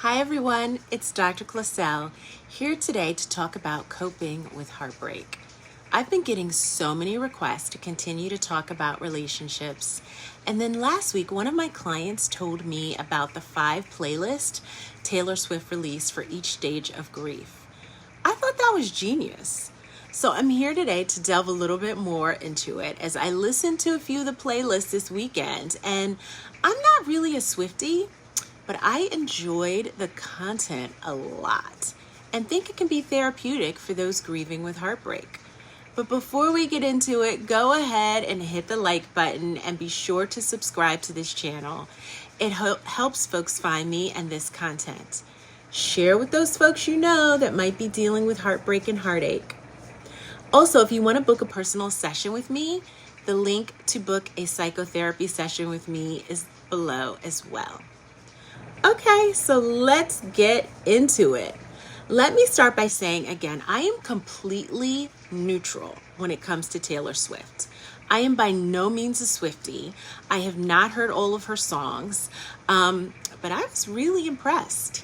Hi everyone, it's Dr. Clauselle here today to talk about coping with heartbreak. I've been getting so many requests to continue to talk about relationships, and then last week one of my clients told me about the 5 playlists Taylor Swift released for each stage of grief. I thought that was genius. So I'm here today to delve a little bit more into it as I listened to a few of the playlists this weekend, and I'm not really a Swiftie, but I enjoyed the content a lot and think it can be therapeutic for those grieving with heartbreak. But before we get into it, go ahead and hit the like button and be sure to subscribe to this channel. It helps folks find me and this content. Share with those folks you know that might be dealing with heartbreak and heartache. Also, if you want to book a personal session with me, the link to book a psychotherapy session with me is below as well. Okay, so let's get into it. Let me start by saying again, I am completely neutral when it comes to Taylor Swift. I am by no means a Swiftie. I have not heard all of her songs, but I was really impressed.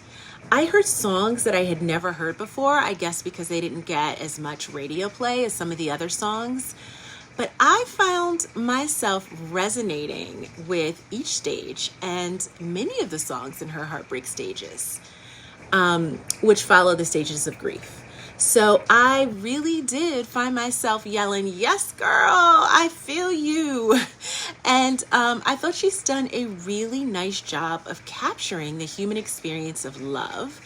I heard songs that I had never heard before, I guess because they didn't get as much radio play as some of the other songs. But I found myself resonating with each stage and many of the songs in her heartbreak stages, which follow the stages of grief. So I really did find myself yelling, "Yes, girl, I feel you." And I thought she's done a really nice job of capturing the human experience of love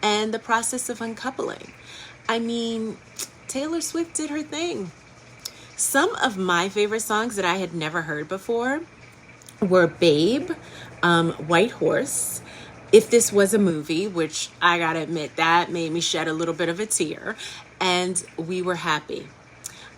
and the process of uncoupling. I mean, Taylor Swift did her thing. Some of my favorite songs that I had never heard before were Babe, White Horse, If This Was a Movie, which I gotta admit that made me shed a little bit of a tear, and We Were Happy.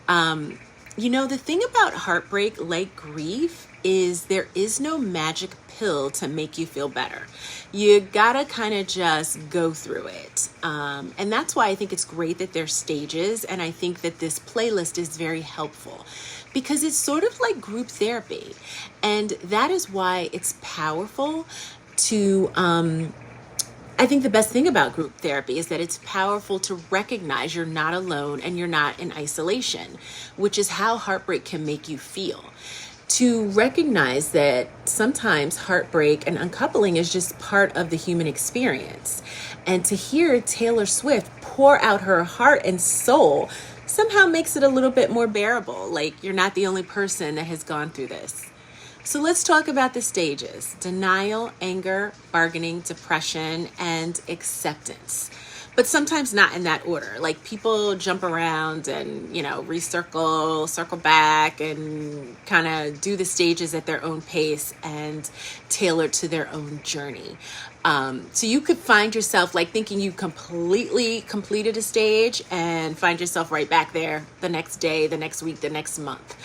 The thing about heartbreak, like grief, is there is no magic pill to make you feel better. You gotta kind of just go through it. And that's why I think it's great that there's stages, and I think that this playlist is very helpful because it's sort of like group therapy. And that is why it's powerful to, I think the best thing about group therapy is that it's powerful to recognize you're not alone and you're not in isolation, which is how heartbreak can make you feel. To recognize that sometimes heartbreak and uncoupling is just part of the human experience. And to hear Taylor Swift pour out her heart and soul somehow makes it a little bit more bearable, like you're not the only person that has gone through this. So let's talk about the stages: denial, anger, bargaining, depression, and acceptance. But sometimes not in that order. Like people jump around and, circle back and kind of do the stages at their own pace and tailor to their own journey. So you could find yourself like thinking you completely completed a stage and find yourself right back there the next day, the next week, the next month.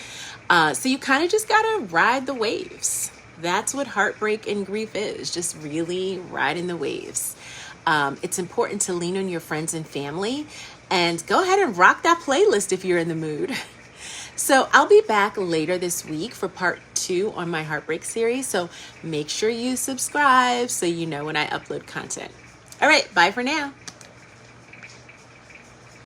So you kind of just got to ride the waves. That's what heartbreak and grief is, just really riding the waves. It's important to lean on your friends and family and go ahead and rock that playlist if you're in the mood. So I'll be back later this week for part 2 on my heartbreak series. So make sure you subscribe so you know when I upload content. All right, bye for now.